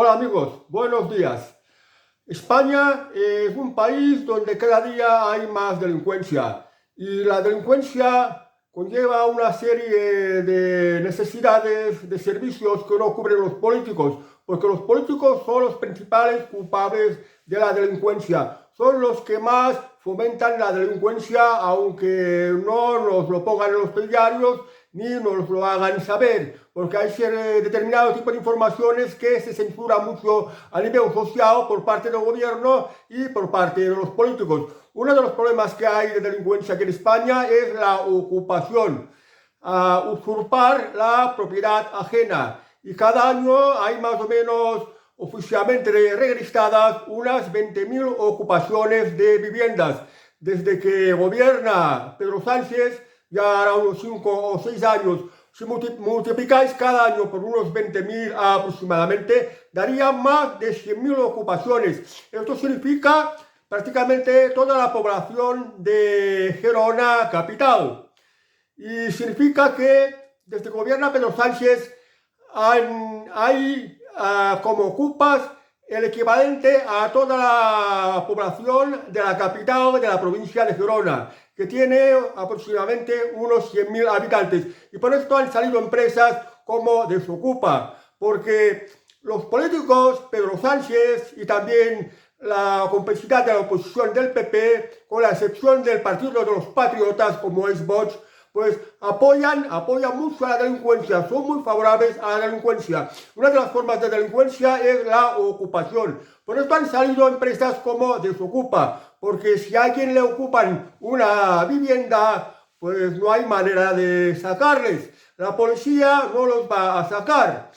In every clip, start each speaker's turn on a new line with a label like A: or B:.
A: Hola amigos, buenos días. España es un país donde cada día hay más delincuencia y la delincuencia conlleva una serie de necesidades, de servicios que no cubren los políticos, porque los políticos son los principales culpables de la delincuencia, son los que más fomentan la delincuencia, aunque no nos lo pongan en los diarios ni nos lo hagan saber, porque hay determinado tipo de informaciones que se censura mucho a nivel social por parte del gobierno y por parte de los políticos. Uno de los problemas que hay de delincuencia aquí en España es la ocupación, usurpar la propiedad ajena. Y cada año hay más o menos oficialmente registradas unas 20.000 ocupaciones de viviendas. Desde que gobierna Pedro Sánchez, ya hará unos 5 o 6 años, si multiplicáis cada año por unos 20.000 aproximadamente, daría más de 100.000 ocupaciones. Esto significa prácticamente toda la población de Gerona capital. Y significa que desde que gobierna Pedro Sánchez hay como ocupas el equivalente a toda la población de la capital de la provincia de Gerona, que tiene aproximadamente unos 100.000 habitantes. Y por esto han salido empresas como Desocupa, porque los políticos, Pedro Sánchez y también la complejidad de la oposición del PP, con la excepción del Partido de los Patriotas, como es Vox, pues apoyan mucho a la delincuencia, son muy favorables a la delincuencia. Una de las formas de delincuencia es la ocupación. Por esto han salido empresas como Desocupa, porque si a alguien le ocupan una vivienda, pues no hay manera de sacarles. La policía no los va a sacar.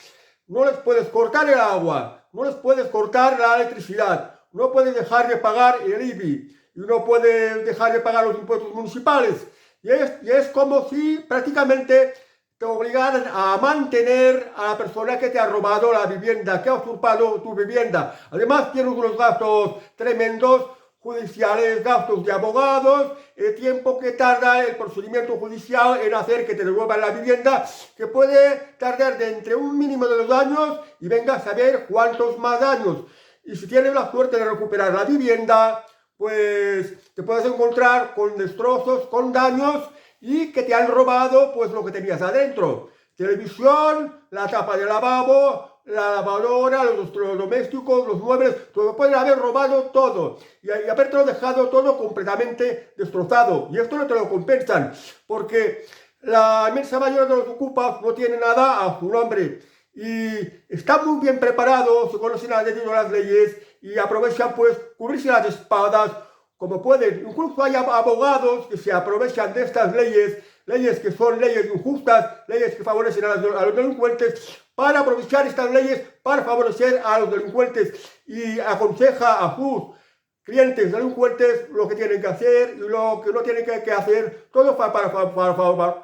A: No les puedes cortar el agua, no les puedes cortar la electricidad, no puedes dejar de pagar el IBI y no puedes dejar de pagar los impuestos municipales. Y es como si prácticamente te obligaran a mantener a la persona que te ha robado la vivienda, que ha usurpado tu vivienda. Además tienes unos gastos tremendos judiciales, gastos de abogados, el tiempo que tarda el procedimiento judicial en hacer que te devuelvan la vivienda, que puede tardar de entre un mínimo de 2 años y venga a saber cuántos más años. Y si tienes la suerte de recuperar la vivienda, pues te puedes encontrar con destrozos, con daños y que te han robado pues lo que tenías adentro. Televisión, la tapa del lavabo, la lavadora, los electrodomésticos, los muebles, todo, pueden haber robado todo y haberte dejado todo completamente destrozado. Y esto no te lo compensan, porque la inmensa mayoría de los ocupas no tienen nada a su nombre y están muy bien preparados, se conocen a las leyes y aprovechan pues cubrirse las espaldas como pueden. Incluso hay abogados que se aprovechan de estas leyes, leyes que son leyes injustas, leyes que favorecen a los delincuentes, para aprovechar estas leyes para favorecer a los delincuentes y aconseja a sus clientes delincuentes lo que tienen que hacer y lo que no tienen que hacer, todo para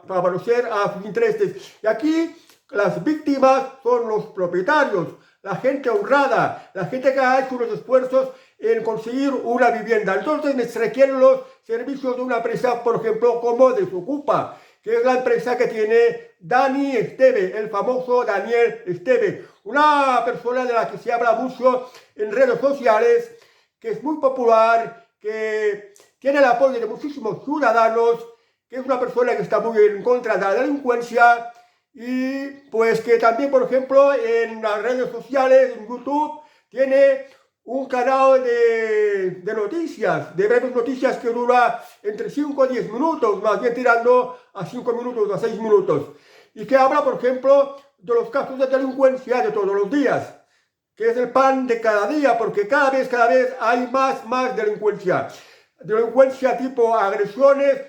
A: favorecer a sus intereses. Y aquí las víctimas son los propietarios, la gente honrada, la gente que ha hecho unos esfuerzos en conseguir una vivienda. Entonces se requieren los servicios de una empresa, por ejemplo, como Desocupa, que es la empresa que tiene Dani Esteve, el famoso Daniel Esteve, una persona de la que se habla mucho en redes sociales, que es muy popular, que tiene el apoyo de muchísimos ciudadanos, que es una persona que está muy en contra de la delincuencia y pues que también, por ejemplo, en las redes sociales, en YouTube, tiene un canal de noticias, de breves noticias que dura entre 5 a 10 minutos, más bien tirando a 5 minutos, a 6 minutos, y que habla, por ejemplo, de los casos de delincuencia de todos los días, que es el pan de cada día, porque cada vez hay más delincuencia. Delincuencia tipo agresiones,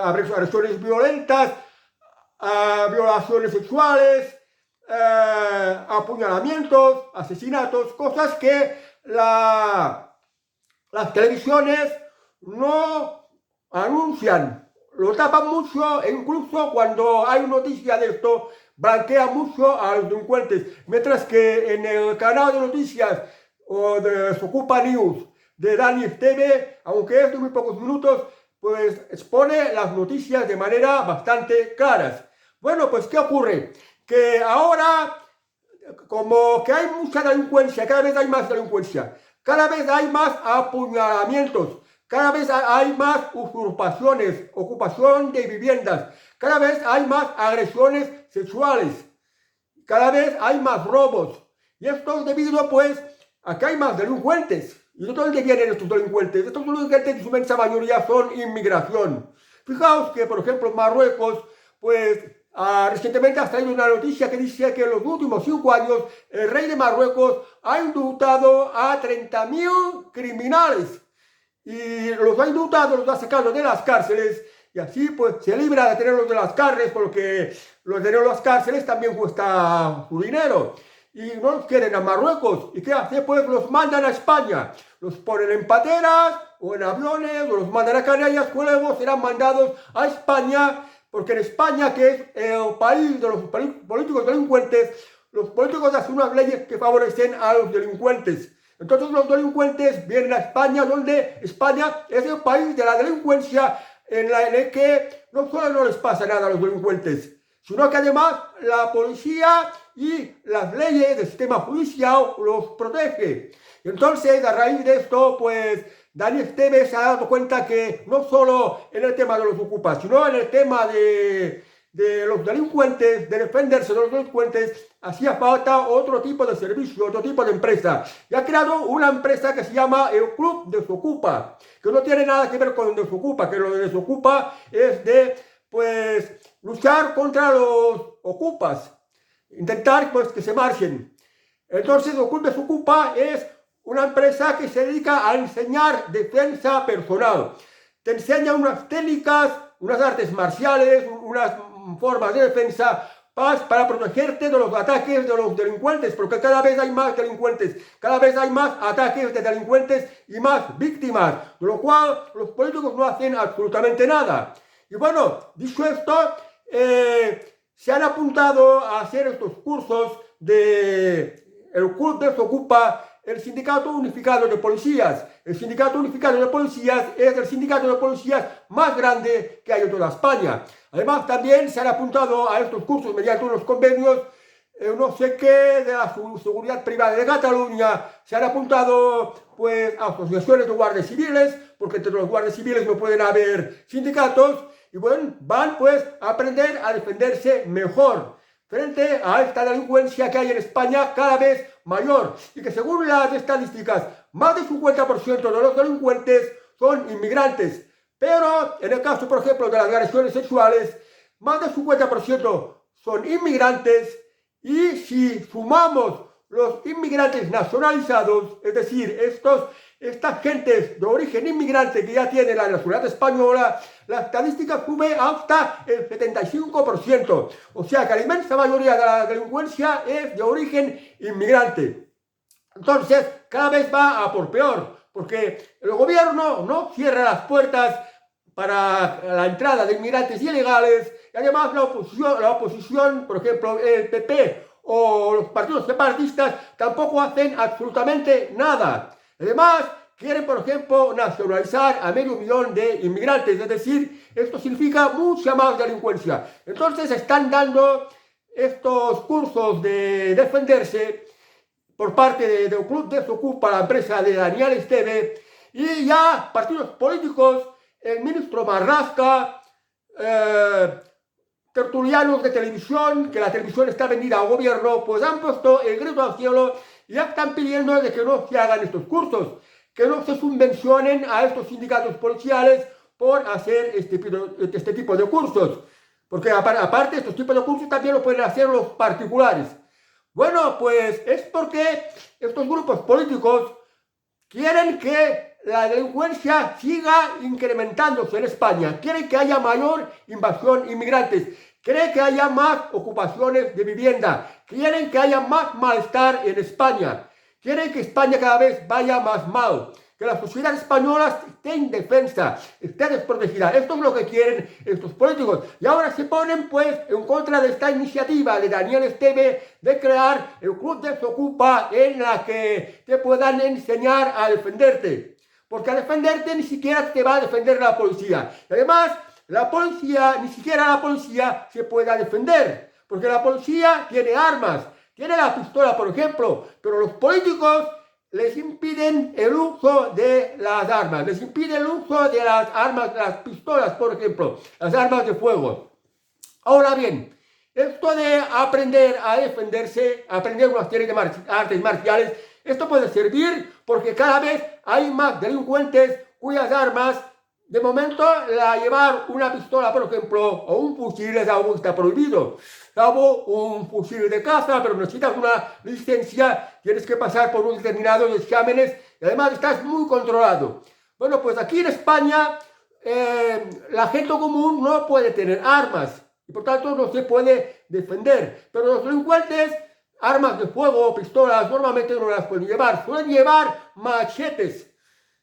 A: agresiones violentas, violaciones sexuales, apuñalamientos, asesinatos, cosas que las televisiones no anuncian, lo tapan mucho e incluso cuando hay noticia de esto blanquea mucho a los delincuentes, mientras que en el canal de noticias o de Desocupa News de Dani Esteve, aunque es de muy pocos minutos, pues expone las noticias de manera bastante claras. Bueno, pues ¿qué ocurre? Que ahora como que hay mucha delincuencia, cada vez hay más delincuencia, cada vez hay más apuñalamientos, cada vez hay más usurpaciones, ocupación de viviendas, cada vez hay más agresiones sexuales, cada vez hay más robos. Y esto es debido, pues, a que hay más delincuentes. ¿Y de dónde vienen estos delincuentes? Estos delincuentes, en su inmensa mayoría, son inmigración. Fijaos que, por ejemplo, en Marruecos, pues, recientemente ha salido una noticia que dice que en los últimos 5 años el rey de Marruecos ha indultado a 30.000 criminales. Y los ha indultado, los ha sacado de las cárceles. Y así, pues, se libra de tenerlos de las cárceles, porque los de tenerlos en las cárceles también cuesta su dinero. Y no los quieren a Marruecos. ¿Y qué hace? Pues los mandan a España. Los ponen en pateras o en aviones, o los mandan a Canarias, luego serán mandados a España, porque en España, que es el país de los políticos delincuentes, los políticos hacen unas leyes que favorecen a los delincuentes. Entonces los delincuentes vienen a España, donde España es el país de la delincuencia, en el que no solo no les pasa nada a los delincuentes, sino que además la policía y las leyes del sistema judicial los protege. Entonces, a raíz de esto, pues, Dani Esteve se ha dado cuenta que no solo en el tema de los ocupas, sino en el tema de los delincuentes, de defenderse de los delincuentes, hacía falta otro tipo de servicio, otro tipo de empresa. Y ha creado una empresa que se llama el Club Desocupa, que no tiene nada que ver con Desocupa, que lo de Desocupa es de, pues, luchar contra los ocupas, intentar, pues, que se marchen. Entonces, el Club Desocupa es una empresa que se dedica a enseñar defensa personal. Te enseña unas técnicas, unas artes marciales, unas formas de defensa para protegerte de los ataques de los delincuentes, porque cada vez hay más delincuentes, cada vez hay más ataques de delincuentes y más víctimas, de lo cual los políticos no hacen absolutamente nada. Y bueno, dicho esto, se han apuntado a hacer estos cursos de el Club Desocupa, el Sindicato Unificado de Policías. El Sindicato Unificado de Policías es el sindicato de policías más grande que hay en toda España. Además, también se han apuntado a estos cursos mediante unos convenios, no sé qué, de la Seguridad Privada de Cataluña. Se han apuntado, pues, a asociaciones de guardias civiles, porque entre los guardias civiles no pueden haber sindicatos. Y bueno, van, pues, a aprender a defenderse mejor frente a esta delincuencia que hay en España cada vez mayor, y que según las estadísticas, más del 50% de los delincuentes son inmigrantes. Pero en el caso, por ejemplo, de las agresiones sexuales, más del 50% son inmigrantes, y si sumamos los inmigrantes nacionalizados, es decir, estas gentes de origen inmigrante que ya tienen la nacionalidad española, la estadística sube hasta el 75%. O sea que la inmensa mayoría de la delincuencia es de origen inmigrante. Entonces, cada vez va a por peor, porque el gobierno no cierra las puertas para la entrada de inmigrantes ilegales, y además la oposición, por ejemplo, el PP o los partidos separatistas, tampoco hacen absolutamente nada. Además, quieren, por ejemplo, nacionalizar a 500.000 de inmigrantes, es decir, esto significa mucha más delincuencia. Entonces están dando estos cursos de defenderse por parte del Club Desocupa, la empresa de Daniel Esteve, y ya partidos políticos, el ministro Marlaska, tertulianos de televisión, que la televisión está vendida al gobierno, pues han puesto el grito al cielo y ya están pidiendo de que no se hagan estos cursos, que no se subvencionen a estos sindicatos policiales por hacer este tipo de cursos, porque aparte estos tipos de cursos también los pueden hacer los particulares. Bueno, pues es porque estos grupos políticos quieren que la delincuencia siga incrementándose en España, quieren que haya mayor invasión inmigrantes, quieren que haya más ocupaciones de vivienda, quieren que haya más malestar en España, quieren que España cada vez vaya más mal, que la sociedad española esté indefensa, esté desprotegida. Esto es lo que quieren estos políticos. Y ahora se ponen, pues, en contra de esta iniciativa de Daniel Esteve de crear el Club Desocupa, en la que te puedan enseñar a defenderte. Porque a defenderte ni siquiera te va a defender la policía. Y además, la policía, ni siquiera la policía se puede defender. Porque la policía tiene armas, tiene la pistola, por ejemplo, pero los políticos les impiden el uso de las armas, les impiden el uso de las armas, de las pistolas, por ejemplo, las armas de fuego. Ahora bien, esto de aprender a defenderse, aprender una serie de artes marciales, esto puede servir porque cada vez hay más delincuentes cuyas armas, de momento, llevar una pistola, por ejemplo, o un fusil es algo que está prohibido. Salvo un fusil de caza, pero necesitas una licencia, tienes que pasar por unos determinados exámenes y además estás muy controlado. Bueno, pues aquí en España la gente común no puede tener armas y por tanto no se puede defender. Pero los delincuentes, armas de fuego, pistolas, normalmente no las pueden llevar. Suelen llevar machetes.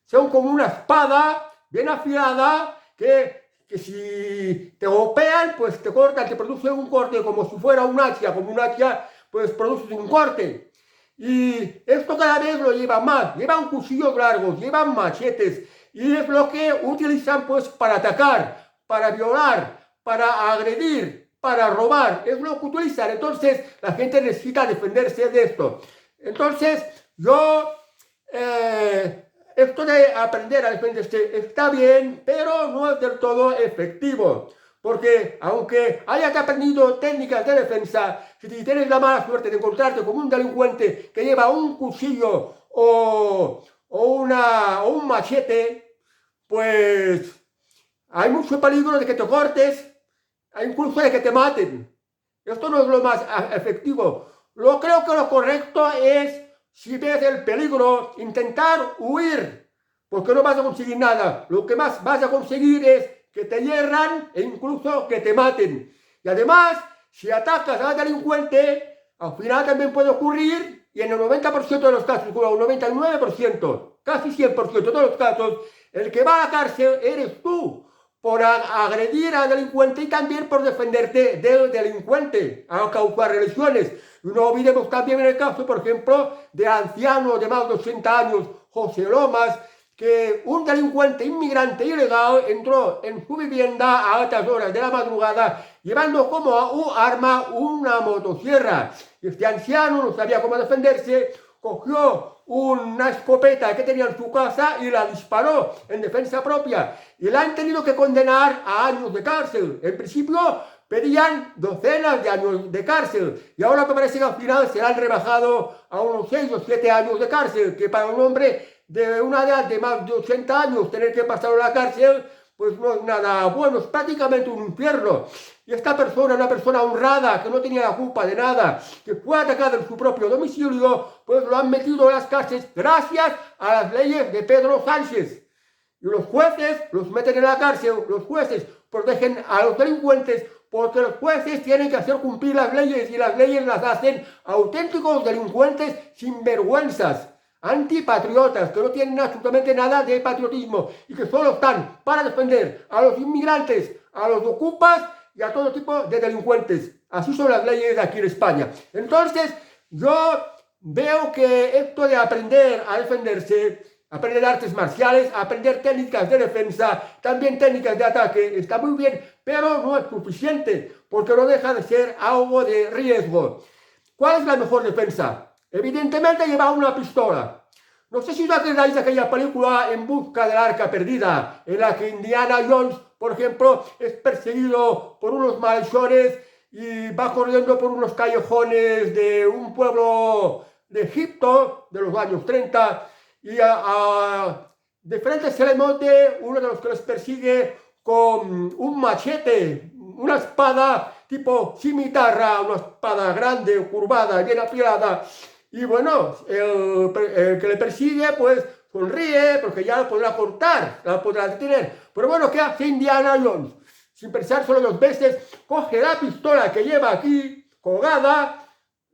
A: Son como una espada bien afilada que si te golpean, pues te cortan, te produce un corte como si fuera un hacha, pues produce un corte. Y esto cada vez lo llevan más, llevan cuchillos largos, llevan machetes, y es lo que utilizan pues para atacar, para violar, para agredir, para robar, es lo que utilizan. Entonces la gente necesita defenderse de esto. Entonces esto de aprender a defenderse está bien, pero no es del todo efectivo. Porque aunque hayas aprendido técnicas de defensa, si tienes la mala suerte de encontrarte con un delincuente que lleva un cuchillo o un machete, pues hay mucho peligro de que te cortes, incluso de que te maten. Esto no es lo más efectivo. Creo que lo correcto es, si ves el peligro, intentar huir, porque no vas a conseguir nada. Lo que más vas a conseguir es que te hierran e incluso que te maten. Y además, si atacas al delincuente, al final también puede ocurrir, y en el 90% de los casos, con el 99%, casi 100% de todos los casos, el que va a la cárcel eres tú, por agredir al delincuente y también por defenderte del delincuente, a causar lesiones. Y no olvidemos también el caso, por ejemplo, de anciano de más de 80 años, José Lomas, que un delincuente inmigrante ilegal entró en su vivienda a altas horas de la madrugada llevando como arma una motosierra. Este anciano no sabía cómo defenderse, cogió una escopeta que tenía en su casa y la disparó en defensa propia. Y la han tenido que condenar a años de cárcel. En principio pedían docenas de años de cárcel y ahora me parece que al final se han rebajado a unos 6 o 7 años de cárcel, que para un hombre de una edad de más de 80 años tener que pasar a la cárcel, pues no es nada bueno, es prácticamente un infierno. Y esta persona, una persona honrada, que no tenía la culpa de nada, que fue atacada en su propio domicilio, pues lo han metido en las cárceles gracias a las leyes de Pedro Sánchez. Y los jueces los meten en la cárcel, los jueces protegen a los delincuentes, porque los jueces tienen que hacer cumplir las leyes y las leyes las hacen auténticos delincuentes sinvergüenzas, antipatriotas, que no tienen absolutamente nada de patriotismo y que solo están para defender a los inmigrantes, a los ocupas y a todo tipo de delincuentes. Así son las leyes de aquí en España. Entonces, yo veo que esto de aprender a defenderse, aprender artes marciales, aprender técnicas de defensa, también técnicas de ataque, está muy bien, pero no es suficiente, porque no deja de ser algo de riesgo. ¿Cuál es la mejor defensa? Evidentemente llevar una pistola. No sé si os acordáis de aquella película En busca del arca perdida, en la que Indiana Jones, por ejemplo, es perseguido por unos malhechores y va corriendo por unos callejones de un pueblo de Egipto de los años 30 y de frente se le monte uno de los que les persigue con un machete, una espada tipo cimitarra, una espada grande, curvada, bien afilada. Y bueno, el que le persigue pues sonríe porque ya la podrá cortar, la podrá detener. Pero bueno, ¿qué hace Indiana Jones? Sin pensar solo 2 veces, coge la pistola que lleva aquí colgada,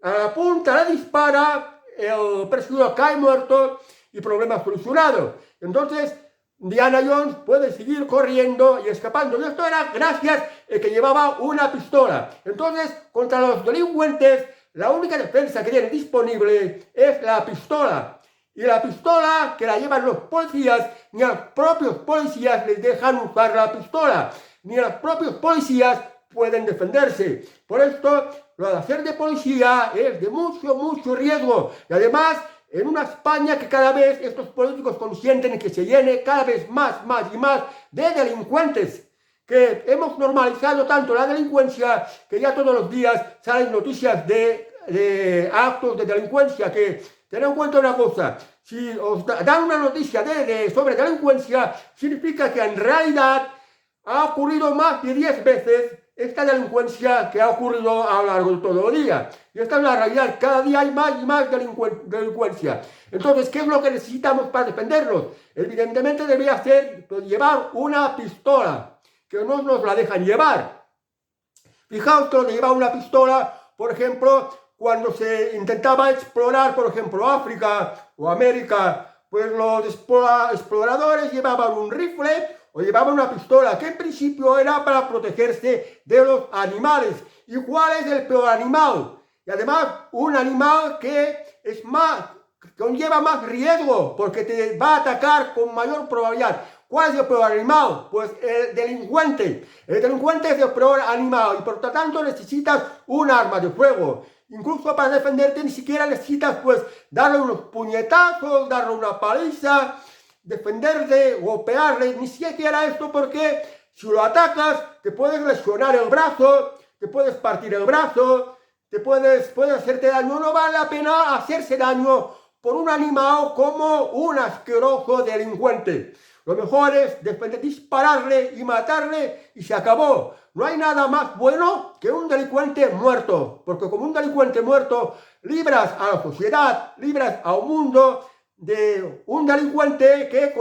A: a la punta la dispara, el perseguidor cae muerto y problema solucionado. Entonces, Indiana Jones puede seguir corriendo y escapando. Y esto era gracias a que llevaba una pistola. Entonces, contra los delincuentes, la única defensa que tienen disponible es la pistola. Y la pistola que la llevan los policías, ni a los propios policías les dejan usar la pistola. Ni a los propios policías pueden defenderse. Por esto, lo de hacer de policía es de mucho riesgo. Y además, en una España que cada vez estos políticos consienten que se llene cada vez más y más de delincuentes, que hemos normalizado tanto la delincuencia que ya todos los días salen noticias de actos de delincuencia, que tened en cuenta una cosa: si os dan una noticia sobre delincuencia, significa que en realidad ha ocurrido más de 10 veces esta delincuencia que ha ocurrido a lo largo de todo el día. Y esta es la realidad: cada día hay más y más delincuencia. Entonces, ¿qué es lo que necesitamos para defendernos? Evidentemente debería ser llevar una pistola, que no nos la dejan llevar. Fijaos que donde lleva una pistola, por ejemplo, cuando se intentaba explorar, por ejemplo, África o América, pues los exploradores llevaban un rifle o llevaban una pistola, que en principio era para protegerse de los animales. ¿Y cuál es el peor animal? Y además, un animal que conlleva más riesgo, porque te va a atacar con mayor probabilidad. ¿Cuál es el peor animal? Pues el delincuente. El delincuente es el peor animal y por lo tanto necesitas un arma de fuego. Incluso para defenderte ni siquiera necesitas pues darle unos puñetazos, darle una paliza, defenderle, golpearle, ni siquiera esto, porque si lo atacas te puedes lesionar el brazo, te puedes partir el brazo, puedes hacerte daño. No vale la pena hacerse daño por un animal como un asqueroso delincuente. Lo mejor es dispararle y matarle y se acabó. No hay nada más bueno que un delincuente muerto, porque como un delincuente muerto libras a la sociedad, libras a un mundo de un delincuente que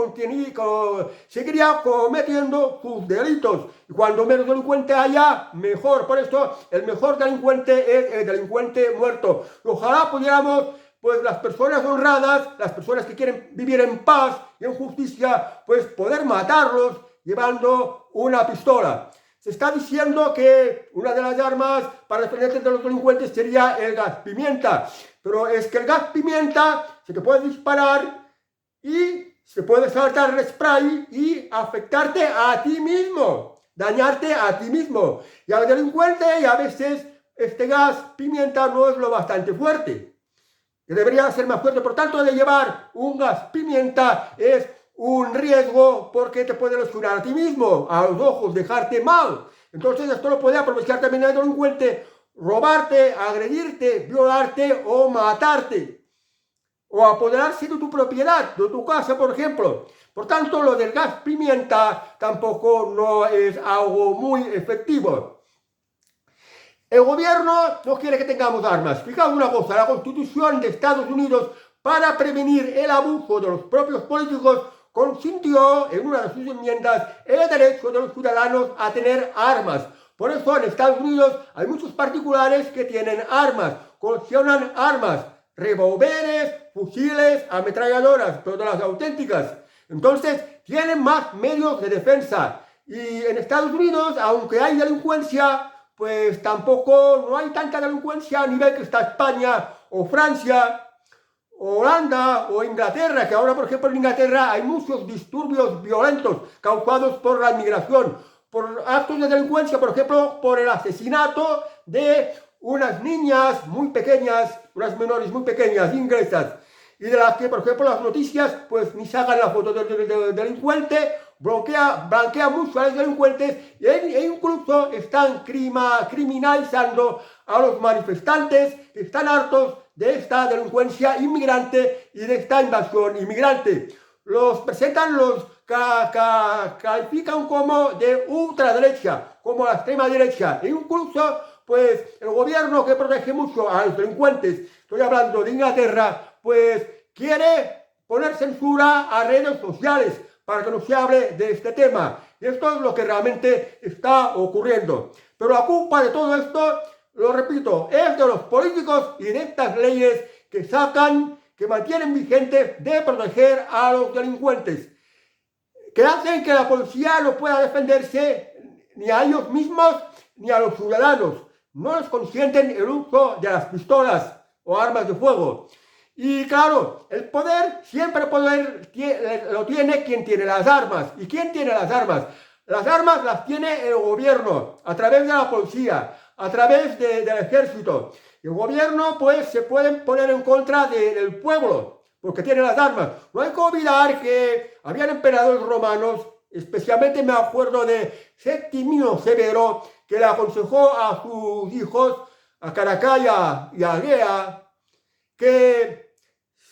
A: seguiría cometiendo sus delitos. Y cuando menos delincuente haya, mejor. Por eso el mejor delincuente es el delincuente muerto. Ojalá pudiéramos, pues las personas honradas, las personas que quieren vivir en paz y en justicia, pues poder matarlos llevando una pistola. Se está diciendo que una de las armas para defenderte de los delincuentes sería el gas pimienta, pero es que el gas pimienta se te puede disparar y se puede saltar el spray y afectarte a ti mismo, dañarte a ti mismo. Y al delincuente, y a veces este gas pimienta no es lo bastante fuerte, que debería ser más fuerte. Por tanto, de llevar un gas pimienta es un riesgo, porque te puede lesionar a ti mismo, a los ojos, dejarte mal. Entonces esto lo puede aprovechar también el delincuente, robarte, agredirte, violarte o matarte, o apoderarse de tu propiedad, de tu casa, por ejemplo. Por tanto, lo del gas pimienta tampoco no es algo muy efectivo. El gobierno no quiere que tengamos armas. Fijaos una cosa: la Constitución de Estados Unidos, para prevenir el abuso de los propios políticos, consintió en una de sus enmiendas el derecho de los ciudadanos a tener armas. Por eso en Estados Unidos hay muchos particulares que tienen armas, coleccionan armas, revólveres, fusiles, ametralladoras, todas las auténticas. Entonces tienen más medios de defensa. Y en Estados Unidos, aunque hay delincuencia, pues tampoco no hay tanta delincuencia a nivel que está España o Francia, Holanda o Inglaterra, que ahora, por ejemplo, en Inglaterra hay muchos disturbios violentos causados por la inmigración, por actos de delincuencia, por ejemplo, por el asesinato de unas niñas muy pequeñas, unas menores muy pequeñas, inglesas, y de las que, por ejemplo, las noticias, pues ni sacan la foto del delincuente, blanquea mucho a los delincuentes e incluso están criminalizando a los manifestantes que están hartos de esta delincuencia inmigrante y de esta invasión inmigrante. Los presentan, los califican como de ultraderecha, como la extrema derecha, e incluso pues el gobierno, que protege mucho a los delincuentes, estoy hablando de Inglaterra, pues quiere poner censura a redes sociales para que no se hable de este tema. Y esto es lo que realmente está ocurriendo. Pero la culpa de todo esto, lo repito, es de los políticos y de estas leyes que mantienen vigentes de proteger a los delincuentes, que hacen que la policía no pueda defenderse ni a ellos mismos ni a los ciudadanos. No les consienten el uso de las pistolas o armas de fuego. Y claro, el poder lo tiene quien tiene las armas. ¿Y quién tiene las armas? las armas las tiene el gobierno, a través de la policía, a través del ejército. El gobierno, pues, se pueden poner en contra del pueblo, porque tiene las armas. No hay que olvidar que habían emperadores romanos, especialmente me acuerdo de Septimio Severo, que le aconsejó a sus hijos, a Caracalla y a Gea, que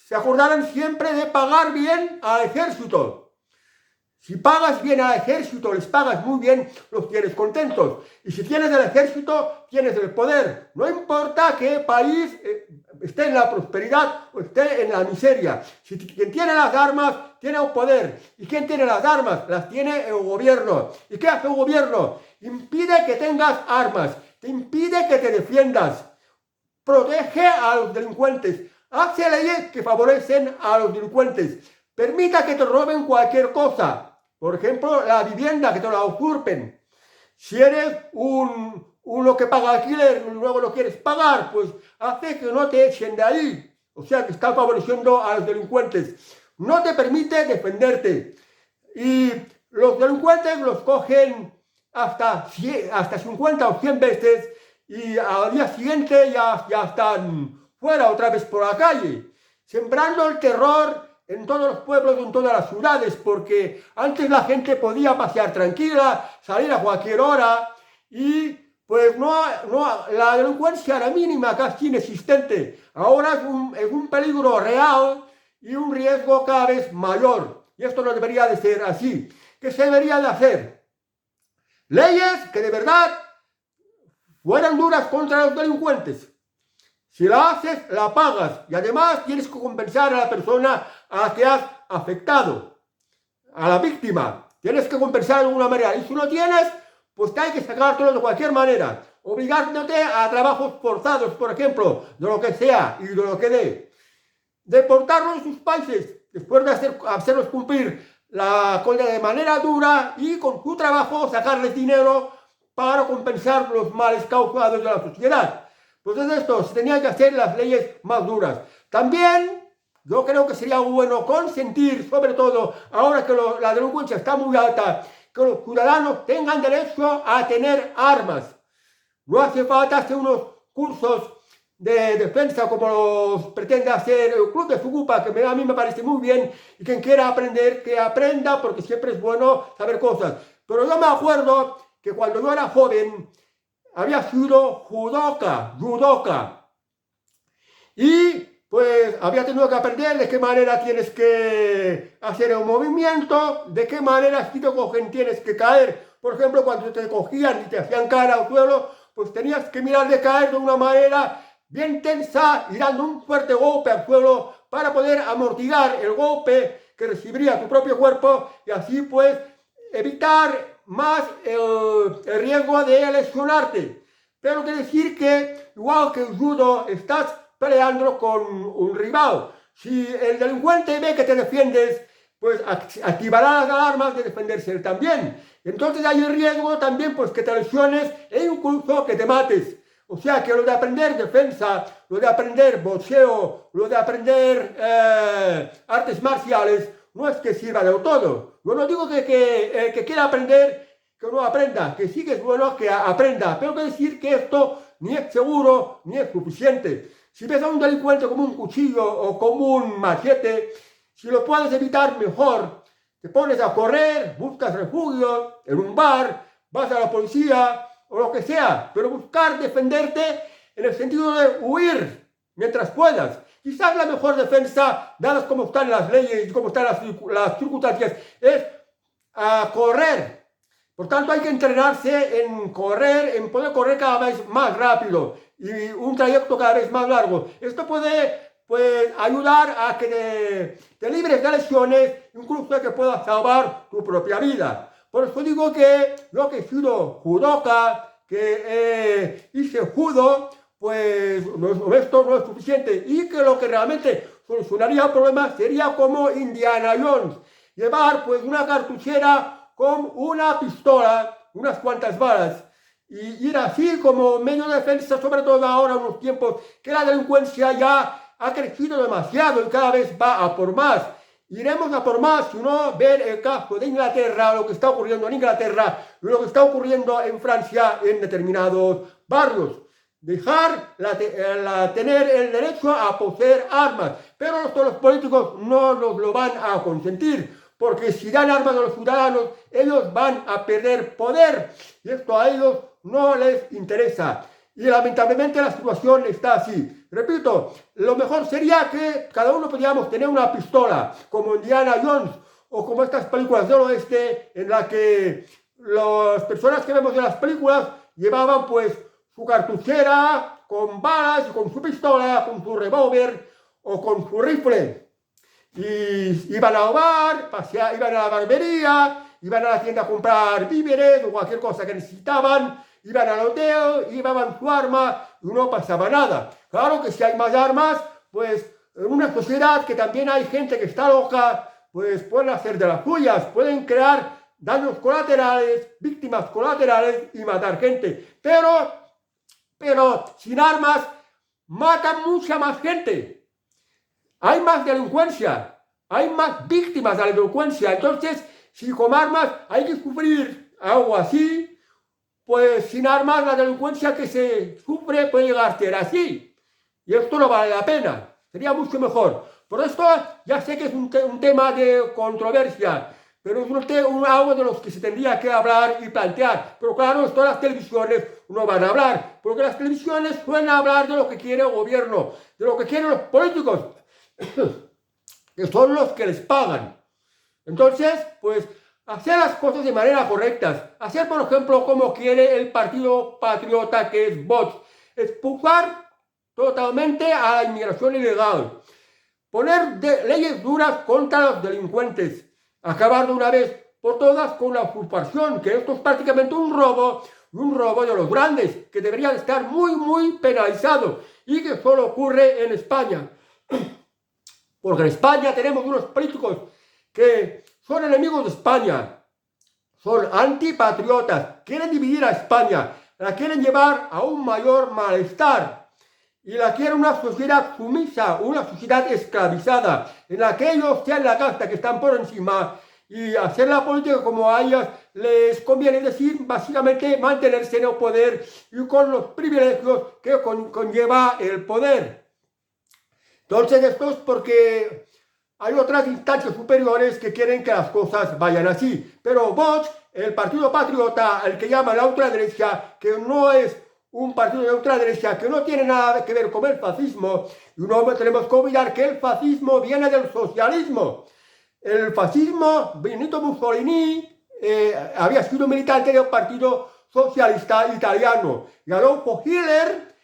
A: se acordaran siempre de pagar bien al ejército. Si pagas bien al ejército, les pagas muy bien, los tienes contentos. Y si tienes el ejército, tienes el poder. No importa qué país esté en la prosperidad o esté en la miseria. Si quien tiene las armas, tiene el poder. ¿Y quién tiene las armas? Las tiene el gobierno. ¿Y qué hace el gobierno? Impide que tengas armas. Te impide que te defiendas. Protege a los delincuentes. Hace leyes que favorecen a los delincuentes. Permita que te roben cualquier cosa. Por ejemplo, la vivienda, que te la usurpen. Si eres uno que paga alquiler y luego lo quieres pagar, pues hace que no te echen de ahí. O sea, que está favoreciendo a los delincuentes. No te permite defenderte. Y los delincuentes los cogen hasta 50 o 100 veces y al día siguiente ya están fuera otra vez por la calle, sembrando el terror en todos los pueblos, en todas las ciudades, porque antes la gente podía pasear tranquila, salir a cualquier hora y pues la delincuencia era mínima, casi inexistente. Ahora es un peligro real y un riesgo cada vez mayor. Y esto no debería de ser así. ¿Qué se debería de hacer? Leyes que de verdad fueran duras contra los delincuentes. Si la haces, la pagas. Y además tienes que compensar a la persona a la que has afectado, a la víctima. Tienes que compensar de alguna manera. Y si no tienes, pues te hay que sacártelo de cualquier manera. Obligándote a trabajos forzados, por ejemplo, de lo que sea y de lo que dé. Deportarlos en sus países, después de hacerlos cumplir la condena de manera dura y con su trabajo sacarles dinero para compensar los males causados de la sociedad. Pues es esto, se tenían que hacer las leyes más duras. También yo creo que sería bueno consentir, sobre todo ahora que la delincuencia está muy alta, que los ciudadanos tengan derecho a tener armas. No hace falta hacer unos cursos de defensa como los pretende hacer el Club de Sugupa, que a mí me parece muy bien, y quien quiera aprender, que aprenda, porque siempre es bueno saber cosas. Pero yo me acuerdo que cuando yo era joven, había sido judoka, y pues había tenido que aprender de qué manera tienes que hacer el movimiento, de qué manera si te cogen tienes que caer. Por ejemplo, cuando te cogían y te hacían caer al suelo, pues tenías que mirar de caer de una manera bien tensa y dando un fuerte golpe al suelo para poder amortiguar el golpe que recibiría tu propio cuerpo y así pues evitar más el riesgo de lesionarte. Pero quiere decir que, igual que el judo, estás peleando con un rival. Si el delincuente ve que te defiendes, pues activará las alarmas de defenderse él también. Entonces hay el riesgo también pues que te lesiones e incluso que te mates. O sea que lo de aprender defensa, lo de aprender boxeo, lo de aprender artes marciales, no es que sirva del todo. Yo no digo que el que quiera aprender, que no aprenda, que sí que es bueno que aprenda, pero que decir que esto ni es seguro ni es suficiente. Si ves a un delincuente como un cuchillo o como un machete, si lo puedes evitar mejor, te pones a correr, buscas refugio en un bar, vas a la policía o lo que sea, pero buscar defenderte en el sentido de huir mientras puedas. Quizás la mejor defensa, dadas como están las leyes y como están las circunstancias, es correr. Por tanto, hay que entrenarse en correr, en poder correr cada vez más rápido y un trayecto cada vez más largo. Esto puede pues, ayudar a que te libres de lesiones, incluso a que puedas salvar tu propia vida. Por eso digo que yo que he sido judoka, que hice judo, pues esto no es suficiente y que lo que realmente solucionaría el problema sería como Indiana Jones, llevar pues una cartuchera con una pistola, unas cuantas balas, y ir así como medio de defensa, sobre todo ahora en unos tiempos que la delincuencia ya ha crecido demasiado y cada vez va a por más. iremos a por más, si no ver el caso de Inglaterra, lo que está ocurriendo en Inglaterra y lo que está ocurriendo en Francia en determinados barrios. Dejar tener el derecho a poseer armas, pero los políticos no nos lo van a consentir, porque si dan armas a los ciudadanos, ellos van a perder poder, y esto a ellos no les interesa. Y lamentablemente la situación está así. Repito, lo mejor sería que cada uno pudiéramos tener una pistola, como Indiana Jones, o como estas películas del oeste, en la que las personas que vemos en las películas llevaban pues su cartuchera con balas, y con su pistola, con su revólver o con su rifle. Y iban a bar, iban a la barbería, iban a la tienda a comprar víveres o cualquier cosa que necesitaban, iban al hotel, llevaban su arma y no pasaba nada. Claro que si hay más armas, pues en una sociedad que también hay gente que está loca, pues pueden hacer de las suyas, pueden crear daños colaterales, víctimas colaterales y matar gente. Pero sin armas matan mucha más gente. Hay más delincuencia, hay más víctimas de la delincuencia. Entonces, si con armas hay que sufrir algo así, pues sin armas la delincuencia que se sufre puede llegar a ser así. Y esto no vale la pena, sería mucho mejor. Por esto ya sé que es un tema de controversia, pero es algo de los que se tendría que hablar y plantear. Pero claro, todas las televisiones no van a hablar, porque las televisiones suelen hablar de lo que quiere el gobierno, de lo que quieren los políticos, que son los que les pagan. Entonces, pues, hacer las cosas de manera correcta. Hacer, por ejemplo, como quiere el Partido Patriota, que es Vox. Expulsar totalmente a la inmigración ilegal. Poner leyes duras contra los delincuentes. Acabar de una vez por todas con la usurpación, que esto es prácticamente un robo de los grandes, que deberían estar muy, muy penalizados y que solo ocurre en España. Porque en España tenemos unos políticos que son enemigos de España, son antipatriotas, quieren dividir a España, la quieren llevar a un mayor malestar y la quieren una sociedad sumisa, una sociedad esclavizada, en la que ellos sean la casta que están por encima y hacer la política como a ellas les conviene, decir, básicamente mantenerse en el poder y con los privilegios que conlleva el poder. Entonces esto es porque hay otras instancias superiores que quieren que las cosas vayan así. Pero Vox, el Partido Patriota, el que llama la ultraderecha, que no es un partido de ultraderecha, que no tiene nada que ver con el fascismo, y no tenemos que olvidar que el fascismo viene del socialismo. El fascismo, Benito Mussolini, había sido militante del Partido Socialista Italiano. Y Adolfo Hitler,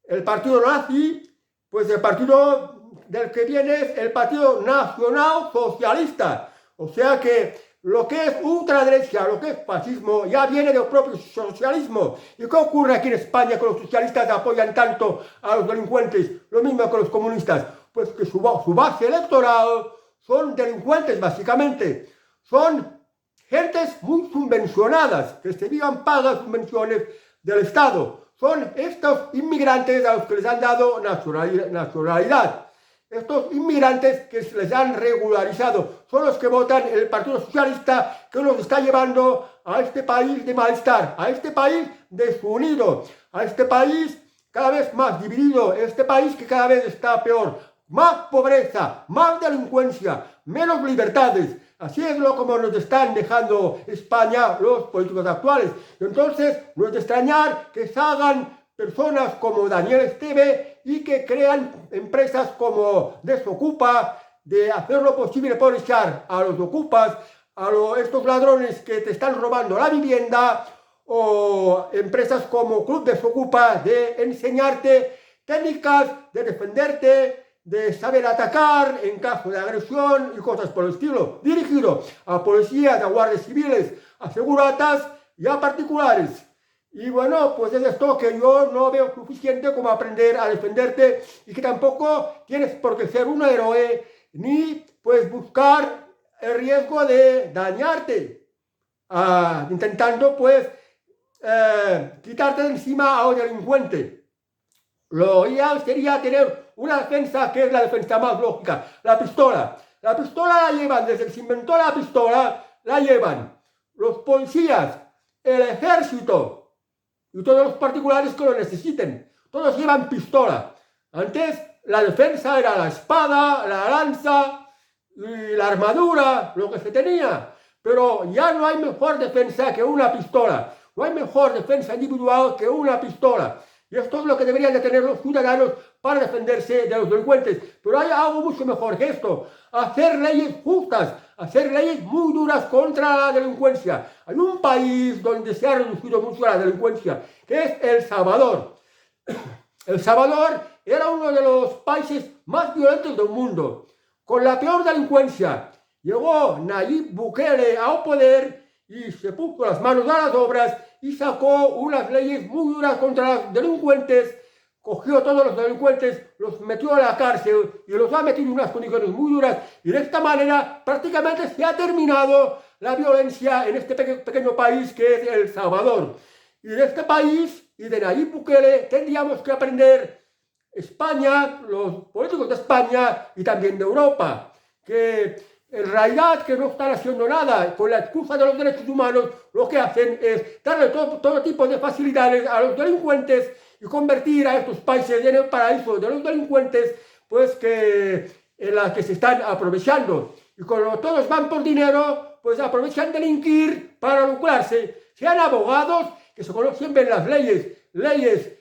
A: el partido nazi, pues el partido del que viene es el Partido Nacional Socialista. O sea que lo que es ultraderecha, lo que es fascismo, ya viene del propio socialismo. ¿Y qué ocurre aquí en España que los socialistas apoyan tanto a los delincuentes? Lo mismo que los comunistas. Pues que su base electoral son delincuentes, básicamente. Son gentes muy subvencionadas, que se vivan pagas subvenciones del Estado. Son estos inmigrantes a los que les han dado nacionalidad. Estos inmigrantes que se les han regularizado son los que votan el Partido Socialista, que nos está llevando a este país de malestar, a este país desunido, a este país cada vez más dividido, este país que cada vez está peor. Más pobreza, más delincuencia, menos libertades. Así es como nos están dejando España los políticos actuales. Entonces, no es de extrañar que salgan personas como Daniel Esteve y que crean empresas como Desocupa, de hacer lo posible por echar a los ocupas, a estos ladrones que te están robando la vivienda, o empresas como Club Desocupa, de enseñarte técnicas de defenderte, de saber atacar en caso de agresión y cosas por el estilo, dirigido a policías, a guardias civiles, a seguratas y a particulares. Y bueno, pues es esto que yo no veo suficiente como aprender a defenderte y que tampoco tienes por qué ser un héroe ni pues buscar el riesgo de dañarte, intentando pues quitarte de encima a un delincuente. Lo ideal sería tener una defensa que es la defensa más lógica, la pistola. La pistola la llevan, desde que se inventó la pistola, la llevan los policías, el ejército y todos los particulares que lo necesiten. Todos llevan pistola. Antes la defensa era la espada, la lanza y la armadura, lo que se tenía. Pero ya no hay mejor defensa que una pistola. No hay mejor defensa individual que una pistola. Y esto es lo que deberían de tener los ciudadanos para defenderse de los delincuentes. Pero hay algo mucho mejor que esto. Hacer leyes justas, hacer leyes muy duras contra la delincuencia. Hay un país donde se ha reducido mucho la delincuencia, que es El Salvador. El Salvador era uno de los países más violentos del mundo, con la peor delincuencia. Llegó Nayib Bukele al poder y se puso las manos a las obras y sacó unas leyes muy duras contra los delincuentes, cogió a todos los delincuentes, los metió a la cárcel y los ha metido en unas condiciones muy duras, y de esta manera prácticamente se ha terminado la violencia en este pequeño país que es El Salvador. Y de este país y de Nayib Bukele tendríamos que aprender España, los políticos de España y también de Europa, que en realidad que no están haciendo nada. Con la excusa de los derechos humanos, lo que hacen es darle todo tipo de facilidades a los delincuentes y convertir a estos países en el paraíso de los delincuentes, pues en las que se están aprovechando. Y cuando todos van por dinero, pues aprovechan delinquir para lucrarse. Sean abogados que se conocen bien las leyes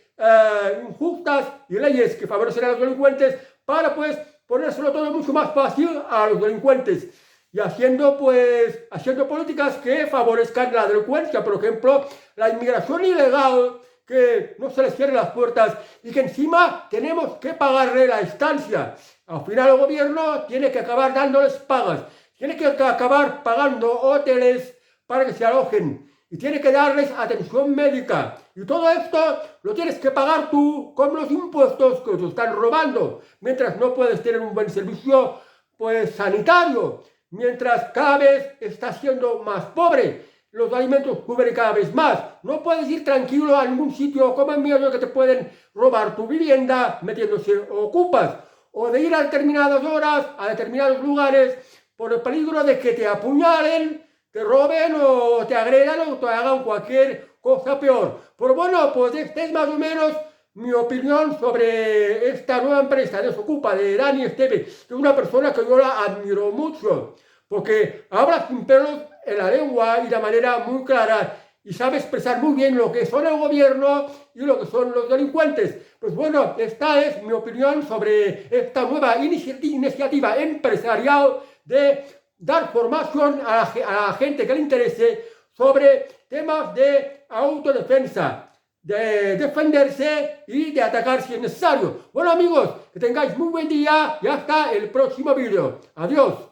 A: injustas y leyes que favorecen a los delincuentes para pues ponérselo todo mucho más fácil a los delincuentes, y haciendo políticas que favorezcan la delincuencia. Por ejemplo, la inmigración ilegal, que no se les cierren las puertas y que encima tenemos que pagarle la estancia. Al final el gobierno tiene que acabar dándoles pagas, tiene que acabar pagando hoteles para que se alojen y tiene que darles atención médica. Y todo esto lo tienes que pagar tú con los impuestos que te están robando, mientras no puedes tener un buen servicio pues sanitario, mientras cada vez estás siendo más pobre, los alimentos suben cada vez más, no puedes ir tranquilo a ningún sitio como en miedo que te pueden robar tu vivienda metiéndose ocupas, o de ir a determinadas horas a determinados lugares por el peligro de que te apuñalen, te roben o te agredan o te hagan cualquier cosa peor. Pero bueno, pues esta es más o menos mi opinión sobre esta nueva empresa Desokupa de Dani Esteve, que es una persona que yo la admiro mucho, porque habla sin pelos en la lengua y de manera muy clara, y sabe expresar muy bien lo que son el gobierno y lo que son los delincuentes. Pues bueno, esta es mi opinión sobre esta nueva iniciativa empresarial de dar formación a la gente que le interese sobre temas de autodefensa, de defenderse y de atacar si es necesario. Bueno amigos, que tengáis muy buen día y hasta el próximo vídeo. Adiós.